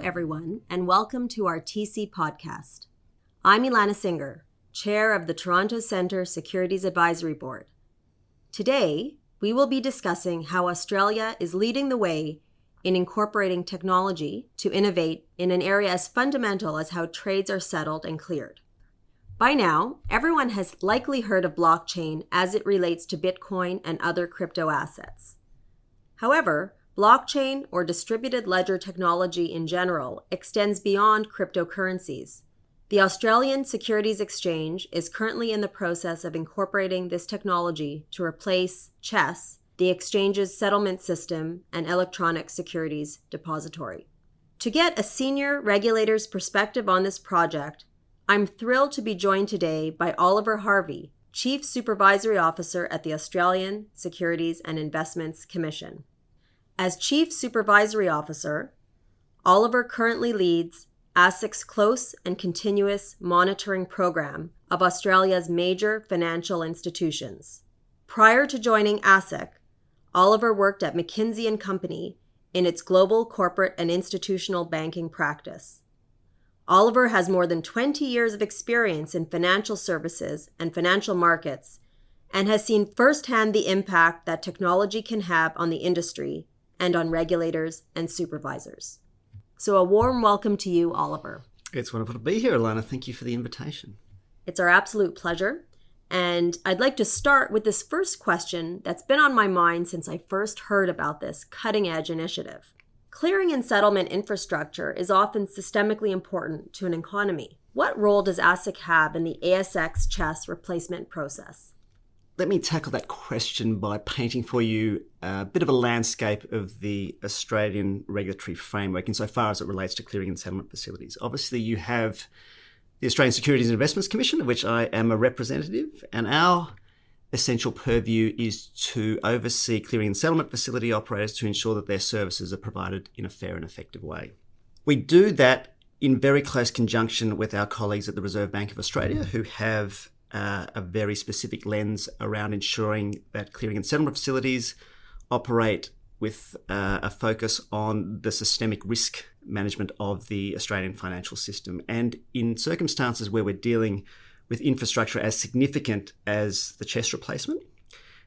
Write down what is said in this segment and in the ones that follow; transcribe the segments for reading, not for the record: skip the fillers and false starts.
everyone, and welcome to our TC podcast. I'm Ilana Singer, Chair of the Toronto Centre Securities Advisory Board. Today, we will be discussing how Australia is leading the way in incorporating technology to innovate in an area as fundamental as how trades are settled and cleared. By now, everyone has likely heard of blockchain as it relates to Bitcoin and other crypto assets. However, blockchain or distributed ledger technology in general extends beyond cryptocurrencies. The Australian Securities Exchange is currently in the process of incorporating this technology to replace CHESS, the exchange's settlement system and electronic securities depository. To get a senior regulator's perspective on this project, I'm thrilled to be joined today by Oliver Harvey, Chief Supervisory Officer at the Australian Securities and Investments Commission. As Chief Supervisory Officer, Oliver currently leads ASIC's close and continuous monitoring program of Australia's major financial institutions. Prior to joining ASIC, Oliver worked at McKinsey & Company in its global corporate and institutional banking practice. Oliver has more than 20 years of experience in financial services and financial markets and has seen firsthand the impact that technology can have on the industry and on regulators and supervisors. So a warm welcome to you, Oliver. It's wonderful to be here, Alana. Thank you for the invitation. It's our absolute pleasure. And I'd like to start with this first question that's been on my mind since I first heard about this cutting-edge initiative. Clearing and settlement infrastructure is often systemically important to an economy. What role does ASIC have in the ASX CHESS replacement process? Let me tackle that question by painting for you a bit of a landscape of the Australian regulatory framework insofar as it relates to clearing and settlement facilities. Obviously, you have the Australian Securities and Investments Commission, of which I am a representative, and our essential purview is to oversee clearing and settlement facility operators to ensure that their services are provided in a fair and effective way. We do that in very close conjunction with our colleagues at the Reserve Bank of Australia, who have a very specific lens around ensuring that clearing and settlement facilities operate with a focus on the systemic risk management of the Australian financial system. And in circumstances where we're dealing with infrastructure as significant as the CHESS replacement,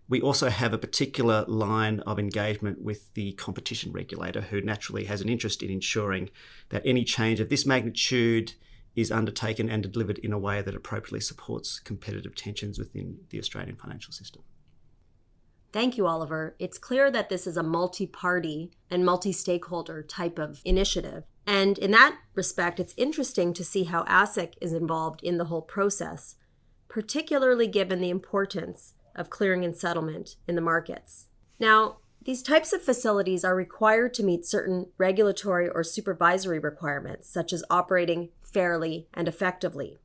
we also have a particular line of engagement with the competition regulator, who naturally has an interest in ensuring that any change of this magnitude is undertaken and delivered in a way that appropriately supports competitive tensions within the Australian financial system. Thank you, Oliver. It's clear that this is a multi-party and multi-stakeholder type of initiative. And in that respect, it's interesting to see how ASIC is involved in the whole process, particularly given the importance of clearing and settlement in the markets. Now, these types of facilities are required to meet certain regulatory or supervisory requirements, such as operating fairly and effectively.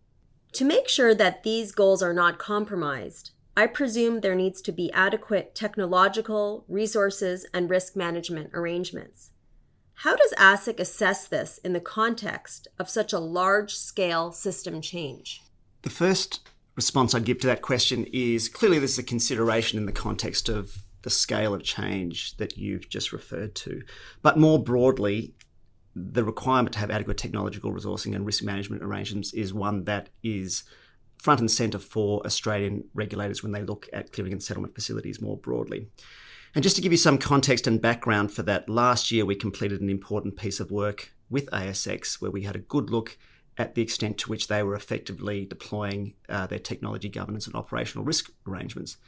To make sure that these goals are not compromised, I presume there needs to be adequate technological, resources, and risk management arrangements. How does ASIC assess this in the context of such a large-scale system change? The first response I'd give to that question is clearly this is a consideration in the context of the scale of change that you've just referred to. But more broadly, the requirement to have adequate technological resourcing and risk management arrangements is one that is front and centre for Australian regulators when they look at clearing and settlement facilities more broadly. And just to give you some context and background for that, last year we completed an important piece of work with ASX where we had a good look at the extent to which they were effectively deploying their technology governance and operational risk arrangements.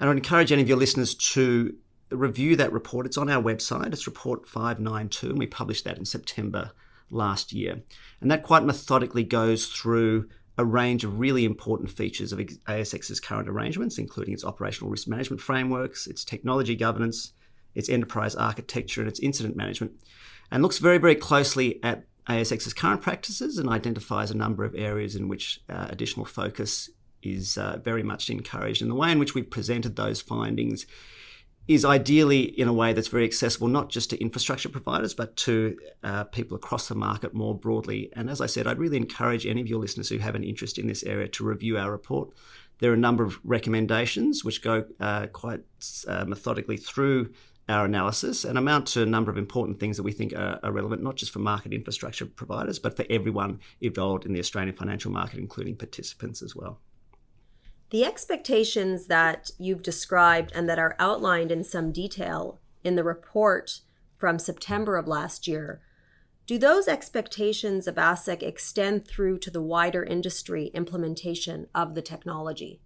And I'd encourage any of your listeners to review that report. It's on our website. It's report 592, and we published that in September last year. And that quite methodically goes through a range of really important features of ASX's current arrangements, including its operational risk management frameworks, its technology governance, its enterprise architecture, and its incident management, and looks very, very closely at ASX's current practices and identifies a number of areas in which additional focus is very much encouraged. And the way in which we've presented those findings is ideally in a way that's very accessible, not just to infrastructure providers, but to people across the market more broadly. And as I said, I'd really encourage any of your listeners who have an interest in this area to review our report. There are a number of recommendations which go quite methodically through our analysis and amount to a number of important things that we think are relevant, not just for market infrastructure providers, but for everyone involved in the Australian financial market, including participants as well. The expectations that you've described and that are outlined in some detail in the report from September of last year, do those expectations of ASIC extend through to the wider industry implementation of the technology?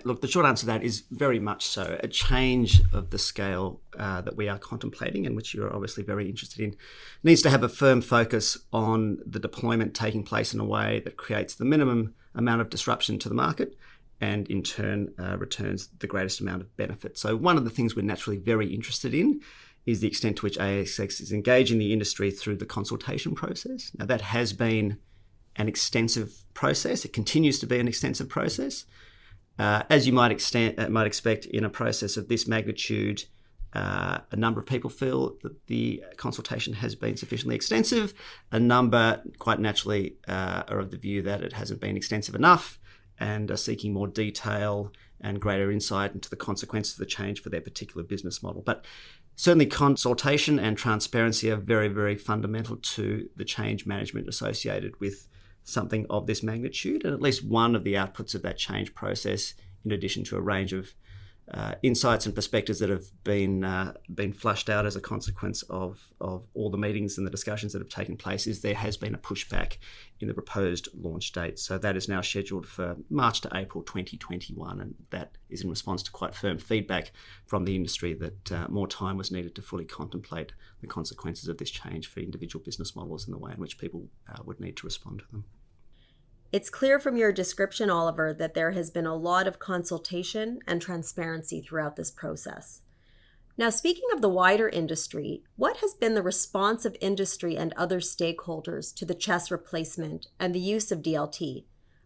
Look, the short answer to that is very much so. A change of the scale that we are contemplating, and which you're obviously very interested in, needs to have a firm focus on the deployment taking place in a way that creates the minimum amount of disruption to the market and in turn returns the greatest amount of benefit. So one of the things we're naturally very interested in is the extent to which ASX is engaging the industry through the consultation process. Now, that has been an extensive process. It continues to be an extensive process. As you might expect in a process of this magnitude, a number of people feel that the consultation has been sufficiently extensive. A number, quite naturally, are of the view that it hasn't been extensive enough and are seeking more detail and greater insight into the consequences of the change for their particular business model. But certainly consultation and transparency are very, very fundamental to the change management associated with something of this magnitude, and at least one of the outputs of that change process, in addition to a range of insights and perspectives that have been flushed out as a consequence of all the meetings and the discussions that have taken place, is there has been a pushback in the proposed launch date. So that is now scheduled for March to April 2021, and that is in response to quite firm feedback from the industry that more time was needed to fully contemplate the consequences of this change for individual business models and the way in which people would need to respond to them. It's clear from your description, Oliver, that there has been a lot of consultation and transparency throughout this process. Now, speaking of the wider industry, what has been the response of industry and other stakeholders to the CHESS replacement and the use of DLT?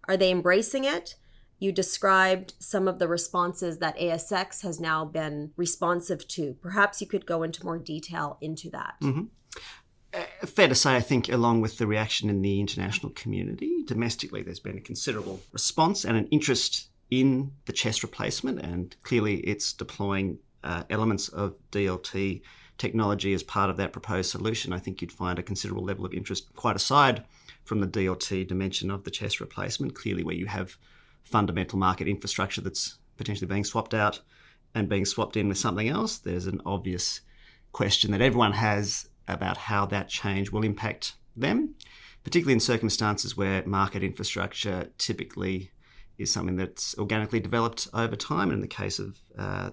Are they embracing it? You described some of the responses that ASX has now been responsive to. Perhaps you could go into more detail into that. Mm-hmm. Fair to say, I think, along with the reaction in the international community, domestically there's been a considerable response and an interest in the CHESS replacement, and clearly it's deploying elements of DLT technology as part of that proposed solution. I think you'd find a considerable level of interest quite aside from the DLT dimension of the CHESS replacement, clearly where you have fundamental market infrastructure that's potentially being swapped out and being swapped in with something else. There's an obvious question that everyone has about how that change will impact them, particularly in circumstances where market infrastructure typically is something that's organically developed over time. And in the case of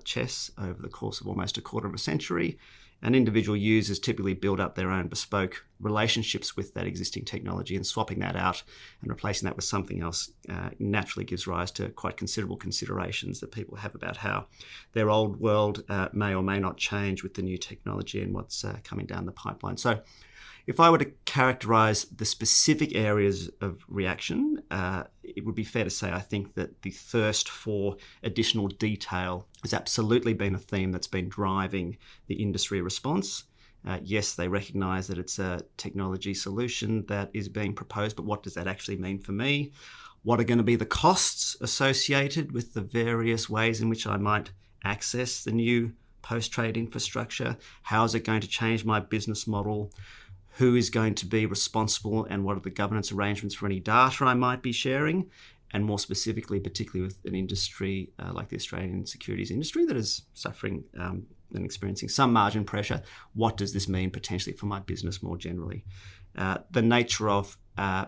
CHESS, over the course of almost a quarter of a century, and individual users typically build up their own bespoke relationships with that existing technology, and swapping that out and replacing that with something else naturally gives rise to quite considerable considerations that people have about how their old world may or may not change with the new technology and what's coming down the pipeline. So if I were to characterise the specific areas of reaction, it would be fair to say I think that the thirst for additional detail has absolutely been a theme that's been driving the industry response. Yes, they recognise that it's a technology solution that is being proposed, but what does that actually mean for me? What are going to be the costs associated with the various ways in which I might access the new post-trade infrastructure? How is it going to change my business model? Who is going to be responsible, and what are the governance arrangements for any data I might be sharing? And more specifically, particularly with an industry like the Australian securities industry that is suffering and experiencing some margin pressure, what does this mean potentially for my business more generally? The nature of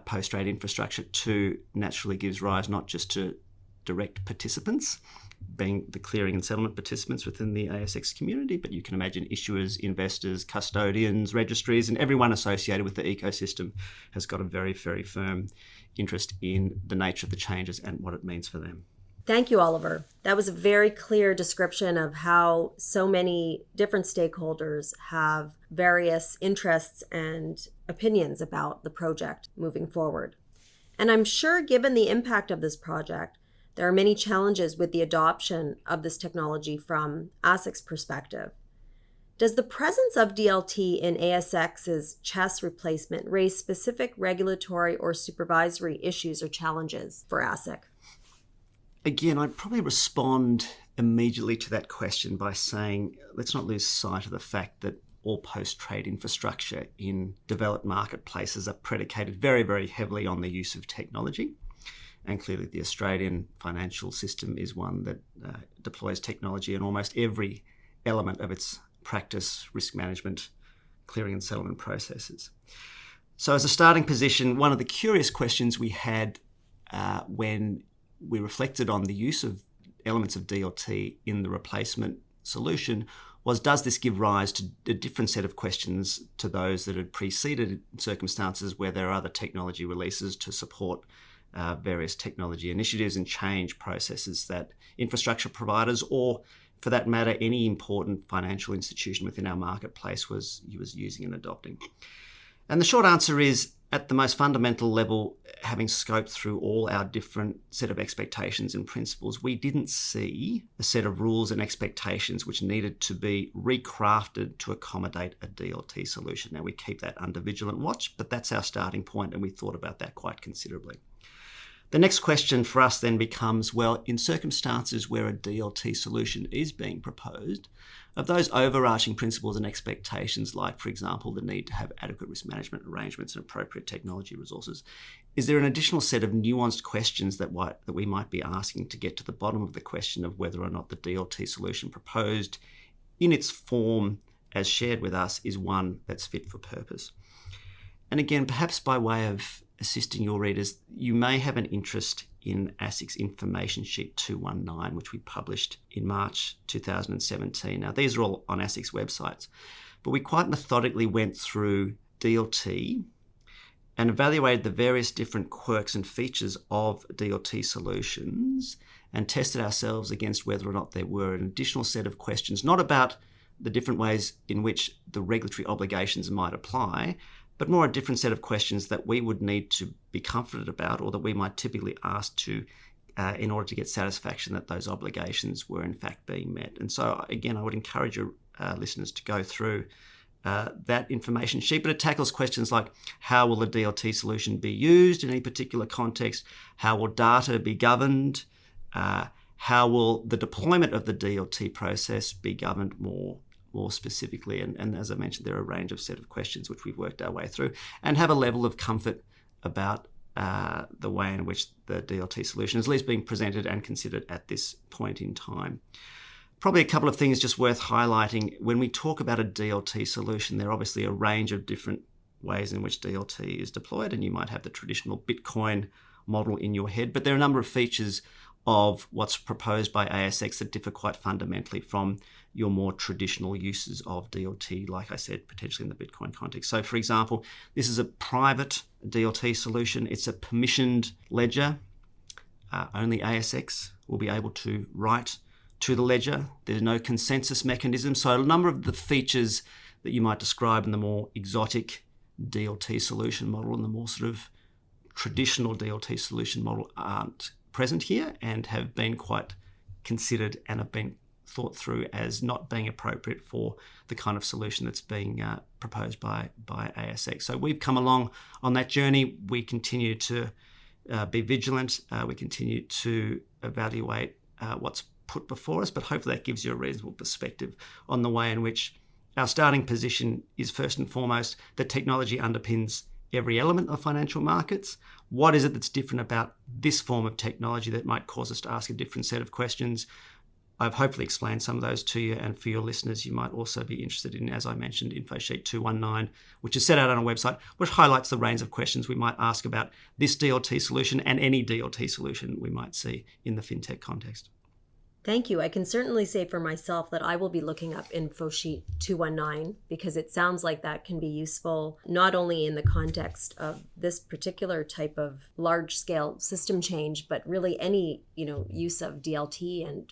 post-trade infrastructure too naturally gives rise not just to direct participants, being the clearing and settlement participants within the ASX community, but you can imagine issuers, investors, custodians, registries, and everyone associated with the ecosystem has got a very, very firm interest in the nature of the changes and what it means for them. Thank you, Oliver. That was a very clear description of how so many different stakeholders have various interests and opinions about the project moving forward. And I'm sure, given the impact of this project, there are many challenges with the adoption of this technology from ASIC's perspective. Does the presence of DLT in ASX's CHESS replacement raise specific regulatory or supervisory issues or challenges for ASIC? Again, I'd probably respond immediately to that question by saying, let's not lose sight of the fact that all post-trade infrastructure in developed marketplaces are predicated very, very heavily on the use of technology. And clearly the Australian financial system is one that deploys technology in almost every element of its practice, risk management, clearing and settlement processes. So as a starting position, one of the curious questions we had when we reflected on the use of elements of DLT in the replacement solution was, does this give rise to a different set of questions to those that had preceded circumstances where there are other technology releases to support various technology initiatives and change processes that infrastructure providers, or for that matter, any important financial institution within our marketplace was using and adopting? And the short answer is, at the most fundamental level, having scoped through all our different set of expectations and principles, we didn't see a set of rules and expectations which needed to be recrafted to accommodate a DLT solution. Now, we keep that under vigilant watch, but that's our starting point, and we thought about that quite considerably. The next question for us then becomes, well, in circumstances where a DLT solution is being proposed, of those overarching principles and expectations, like, for example, the need to have adequate risk management arrangements and appropriate technology resources, is there an additional set of nuanced questions that we might be asking to get to the bottom of the question of whether or not the DLT solution proposed in its form as shared with us is one that's fit for purpose? And again, perhaps by way of assisting your readers, you may have an interest in ASIC's Information Sheet 219, which we published in March 2017. Now, these are all on ASIC's websites, but we quite methodically went through DLT and evaluated the various different quirks and features of DLT solutions and tested ourselves against whether or not there were an additional set of questions, not about the different ways in which the regulatory obligations might apply, but more a different set of questions that we would need to be confident about, or that we might typically ask to in order to get satisfaction that those obligations were in fact being met. And so again, I would encourage your listeners to go through that information sheet, but it tackles questions like, how will the DLT solution be used in any particular context? How will data be governed? How will the deployment of the DLT process be governed more specifically? And as I mentioned, there are a range of set of questions which we've worked our way through and have a level of comfort about the way in which the DLT solution is at least being presented and considered at this point in time. Probably a couple of things just worth highlighting. When we talk about a DLT solution, there are obviously a range of different ways in which DLT is deployed, and you might have the traditional Bitcoin model in your head, but there are a number of features of what's proposed by ASX that differ quite fundamentally from your more traditional uses of DLT, like I said, potentially in the Bitcoin context. So, for example, this is a private DLT solution. It's a permissioned ledger. Only ASX will be able to write to the ledger. There's no consensus mechanism. So a number of the features that you might describe in the more exotic DLT solution model and the more sort of traditional DLT solution model aren't present here and have been quite considered and have been thought through as not being appropriate for the kind of solution that's being proposed by ASX. So we've come along on that journey. We continue to be vigilant. We continue to evaluate what's put before us, but hopefully that gives you a reasonable perspective on the way in which our starting position is first and foremost that technology underpins every element of financial markets. What is it that's different about this form of technology that might cause us to ask a different set of questions? I've hopefully explained some of those to you, and for your listeners, you might also be interested in, as I mentioned, Info Sheet 219, which is set out on our website, which highlights the range of questions we might ask about this DLT solution and any DLT solution we might see in the fintech context. Thank you. I can certainly say for myself that I will be looking up Info Sheet 219 because it sounds like that can be useful not only in the context of this particular type of large-scale system change, but really any use of DLT and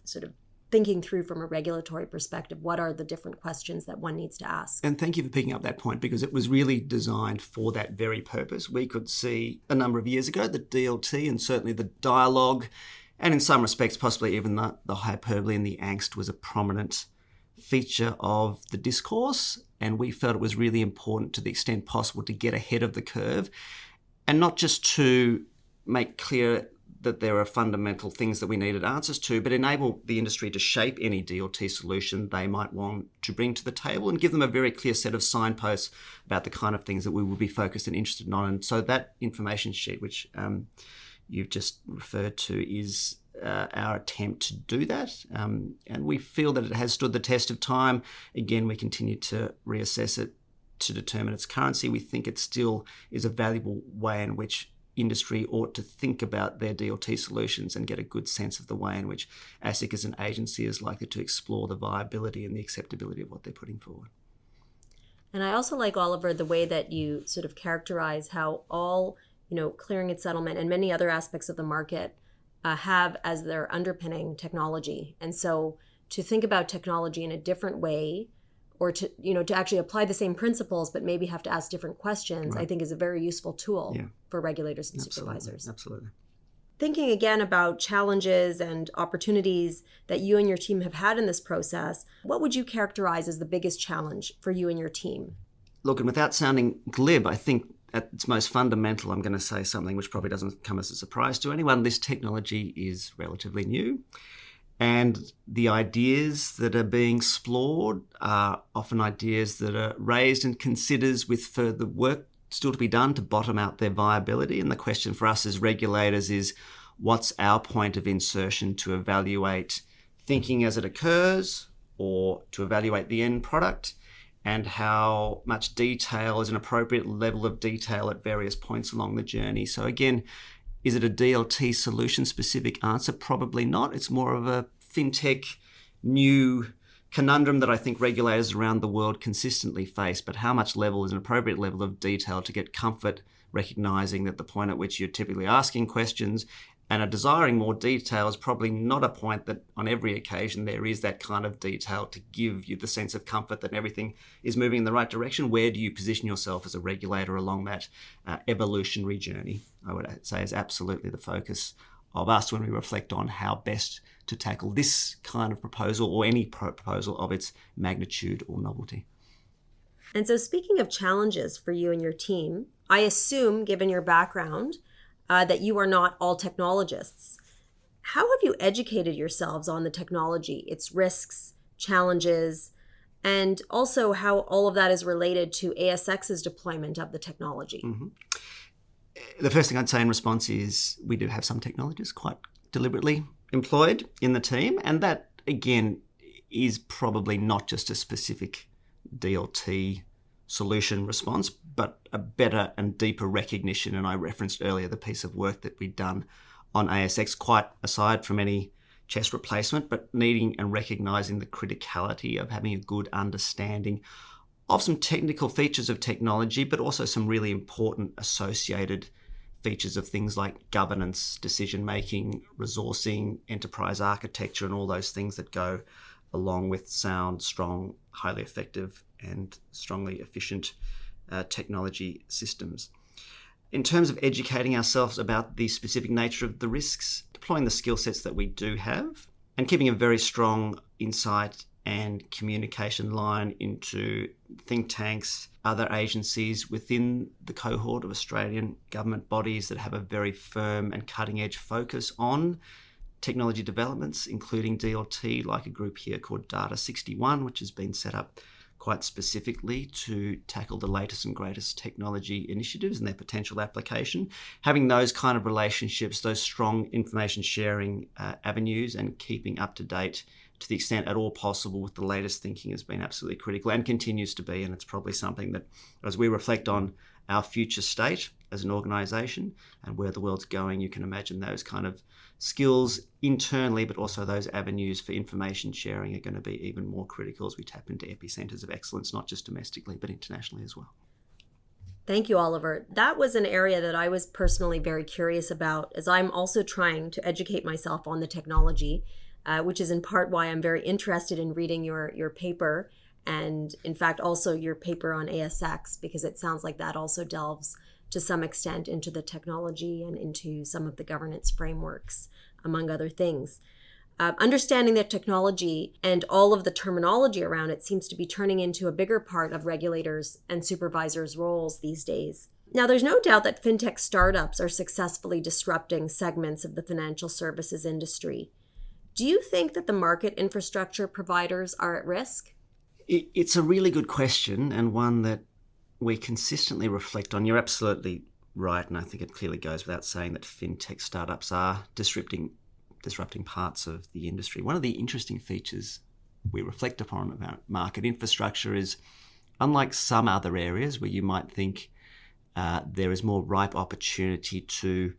sort of thinking through from a regulatory perspective, what are the different questions that one needs to ask. And thank you for picking up that point because it was really designed for that very purpose. We could see a number of years ago that DLT and certainly the dialogue and in some respects, possibly even the hyperbole and the angst was a prominent feature of the discourse. And we felt it was really important to the extent possible to get ahead of the curve and not just to make clear that there are fundamental things that we needed answers to, but enable the industry to shape any DLT solution they might want to bring to the table and give them a very clear set of signposts about the kind of things that we will be focused and interested in. And so that information sheet, which you've just referred to, is our attempt to do that. And we feel that it has stood the test of time. Again, we continue to reassess it to determine its currency. We think it still is a valuable way in which industry ought to think about their DLT solutions and get a good sense of the way in which ASIC as an agency is likely to explore the viability and the acceptability of what they're putting forward. And I also like, Oliver, the way that you sort of characterize how all, clearing and settlement and many other aspects of the market have as their underpinning technology. And so to think about technology in a different way, or to actually apply the same principles, but maybe have to ask different questions, right, I think is a very useful tool for regulators and supervisors. Absolutely. Thinking again about challenges and opportunities that you and your team have had in this process, what would you characterize as the biggest challenge for you and your team? Look, and without sounding glib, I think at its most fundamental, I'm going to say something which probably doesn't come as a surprise to anyone. This technology is relatively new. And the ideas that are being explored are often ideas that are raised and considered with further work still to be done to bottom out their viability. And the question for us as regulators is, what's our point of insertion to evaluate thinking as it occurs, or to evaluate the end product, and how much detail is an appropriate level of detail at various points along the journey. So again, is it a DLT solution-specific answer? Probably not. It's more of a fintech new conundrum that I think regulators around the world consistently face. But how much level is an appropriate level of detail to get comfort, recognizing that the point at which you're typically asking questions and are desiring more detail is probably not a point that on every occasion there is that kind of detail to give you the sense of comfort that everything is moving in the right direction. Where do you position yourself as a regulator along that evolutionary journey? I would say is absolutely the focus of us when we reflect on how best to tackle this kind of proposal, or any proposal of its magnitude or novelty. And so speaking of challenges for you and your team, I assume, given your background, that you are not all technologists. How have you educated yourselves on the technology, its risks, challenges, and also how all of that is related to ASX's deployment of the technology? Mm-hmm. The first thing I'd say in response is we do have some technologists quite deliberately employed in the team, and that, again, is probably not just a specific DLT solution response, but a better and deeper recognition. And I referenced earlier the piece of work that we'd done on ASX, quite aside from any chest replacement, but needing and recognizing the criticality of having a good understanding of some technical features of technology, but also some really important associated features of things like governance, decision-making, resourcing, enterprise architecture, and all those things that go along with sound, strong, highly effective, and strongly efficient technology systems. In terms of educating ourselves about the specific nature of the risks, deploying the skill sets that we do have, and keeping a very strong insight and communication line into think tanks, other agencies within the cohort of Australian government bodies that have a very firm and cutting-edge focus on technology developments, including DLT, like a group here called Data 61, which has been set up quite specifically to tackle the latest and greatest technology initiatives and their potential application. Having those kind of relationships, those strong information sharing avenues, and keeping up to date to the extent at all possible with the latest thinking has been absolutely critical and continues to be. And it's probably something that, as we reflect on our future state as an organisation and where the world's going, you can imagine those kind of skills internally, but also those avenues for information sharing are going to be even more critical as we tap into epicenters of excellence, not just domestically, but internationally as well. Thank you, Oliver. That was an area that I was personally very curious about, as I'm also trying to educate myself on the technology, which is in part why I'm very interested in reading your paper, and in fact also your paper on ASX, because it sounds like that also delves to some extent into the technology and into some of the governance frameworks, among other things. Understanding that technology and all of the terminology around it seems to be turning into a bigger part of regulators and supervisors' roles these days. Now, there's no doubt that fintech startups are successfully disrupting segments of the financial services industry. Do you think that the market infrastructure providers are at risk? It's a really good question, and one that we consistently reflect on. You're absolutely right, and I think it clearly goes without saying that fintech startups are disrupting parts of the industry. One of the interesting features we reflect upon about market infrastructure is, unlike some other areas where you might think there is more ripe opportunity to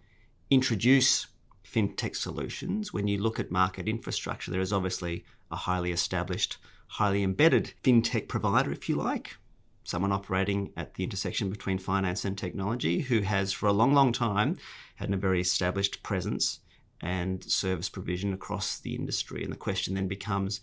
introduce fintech solutions, when you look at market infrastructure, there is obviously a highly established, highly embedded fintech provider, if you like, someone operating at the intersection between finance and technology, who has for a long, long time had a very established presence and service provision across the industry. And the question then becomes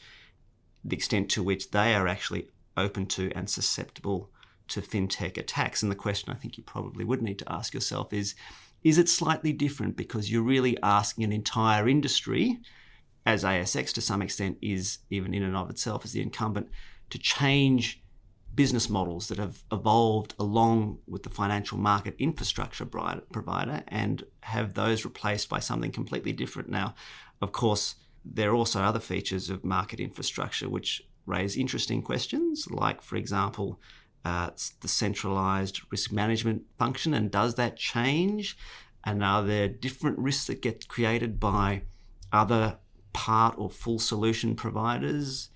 the extent to which they are actually open to and susceptible to fintech attacks. And the question I think you probably would need to ask yourself is it slightly different because you're really asking an entire industry, as ASX to some extent is even in and of itself as the incumbent, to change business models that have evolved along with the financial market infrastructure provider and have those replaced by something completely different. Now, of course, there are also other features of market infrastructure which raise interesting questions, like, for example, the centralized risk management function, and does that change? And are there different risks that get created by other part or full solution providers?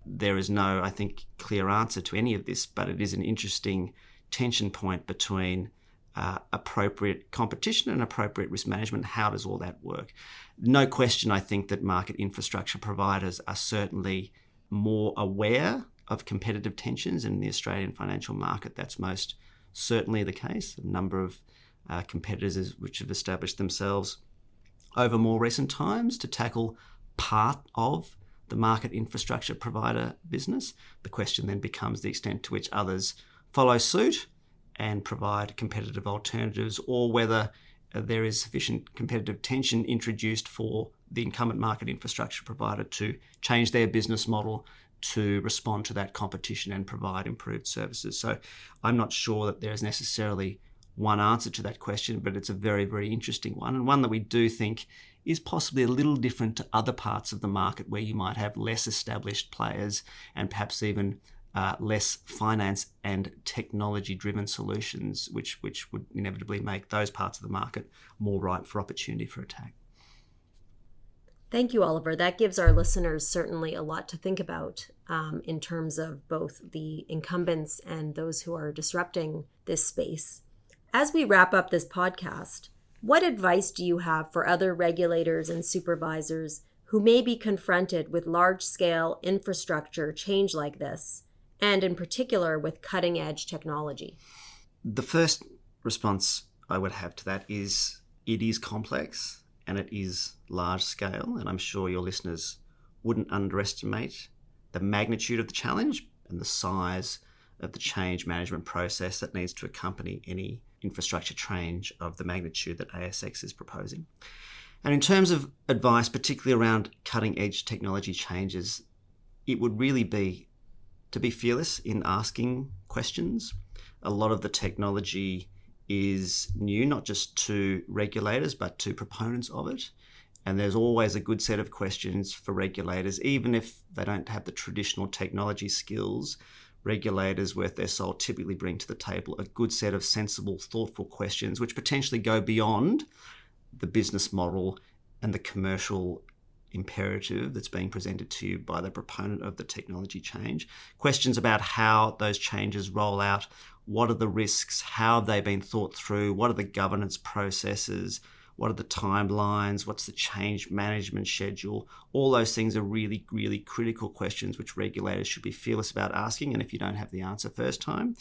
There is no, I think, clear answer to any of this, but it is an interesting tension point between appropriate competition and appropriate risk management. How does all that work? No question, I think, that market infrastructure providers are certainly more aware of competitive tensions in the Australian financial market. That's most certainly the case. A number of competitors which have established themselves over more recent times to tackle part of the market infrastructure provider business. The question then becomes the extent to which others follow suit and provide competitive alternatives, or whether there is sufficient competitive tension introduced for the incumbent market infrastructure provider to change their business model to respond to that competition and provide improved services. So I'm not sure that there is necessarily one answer to that question, but it's a very, very interesting one, and one that we do think is possibly a little different to other parts of the market where you might have less established players and perhaps even less finance and technology-driven solutions, which would inevitably make those parts of the market more ripe for opportunity for attack. Thank you, Oliver. That gives our listeners certainly a lot to think about in terms of both the incumbents and those who are disrupting this space. As we wrap up this podcast, what advice do you have for other regulators and supervisors who may be confronted with large-scale infrastructure change like this, and in particular with cutting-edge technology? The first response I would have to that is it is complex and it is large scale, and I'm sure your listeners wouldn't underestimate the magnitude of the challenge and the size of the change management process that needs to accompany any infrastructure change of the magnitude that ASX is proposing. And in terms of advice, particularly around cutting edge technology changes, it would really be to be fearless in asking questions. A lot of the technology is new, not just to regulators, but to proponents of it. And there's always a good set of questions for regulators, even if they don't have the traditional technology skills. Regulators worth their salt typically bring to the table a good set of sensible, thoughtful questions which potentially go beyond the business model and the commercial imperative that's being presented to you by the proponent of the technology change. Questions about how those changes roll out, what are the risks, how have they been thought through, what are the governance processes, what are the timelines, what's the change management schedule. All those things are really, really critical questions which regulators should be fearless about asking. And if you don't have the answer first time,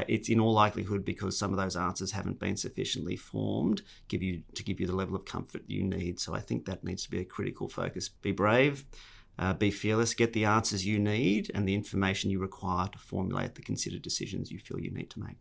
it's in all likelihood because some of those answers haven't been sufficiently formed to give you the level of comfort you need. So I think that needs to be a critical focus. Be brave, be fearless, get the answers you need and the information you require to formulate the considered decisions you feel you need to make.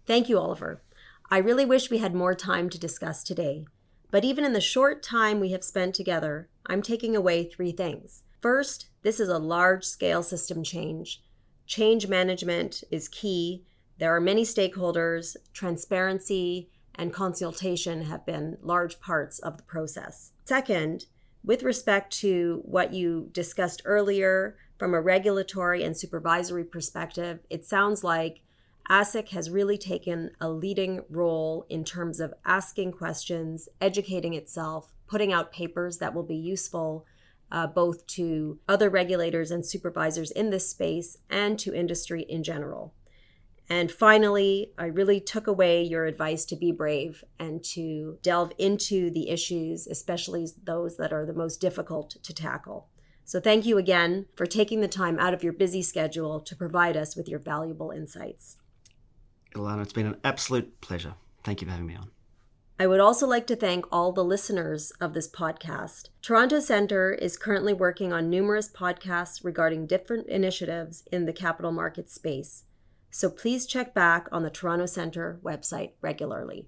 Thank you, Oliver. I really wish we had more time to discuss today, but even in the short time we have spent together, I'm taking away 3 things. First, this is a large-scale system change. Change management is key, There are many stakeholders. Transparency and consultation have been large parts of the process. Second, with respect to what you discussed earlier, from a regulatory and supervisory perspective, it sounds like ASIC has really taken a leading role in terms of asking questions, educating itself, putting out papers that will be useful both to other regulators and supervisors in this space and to industry in general. And finally, I really took away your advice to be brave and to delve into the issues, especially those that are the most difficult to tackle. So thank you again for taking the time out of your busy schedule to provide us with your valuable insights. Ilana, it's been an absolute pleasure. Thank you for having me on. I would also like to thank all the listeners of this podcast. Toronto Centre is currently working on numerous podcasts regarding different initiatives in the capital market space. So please check back on the Toronto Centre website regularly.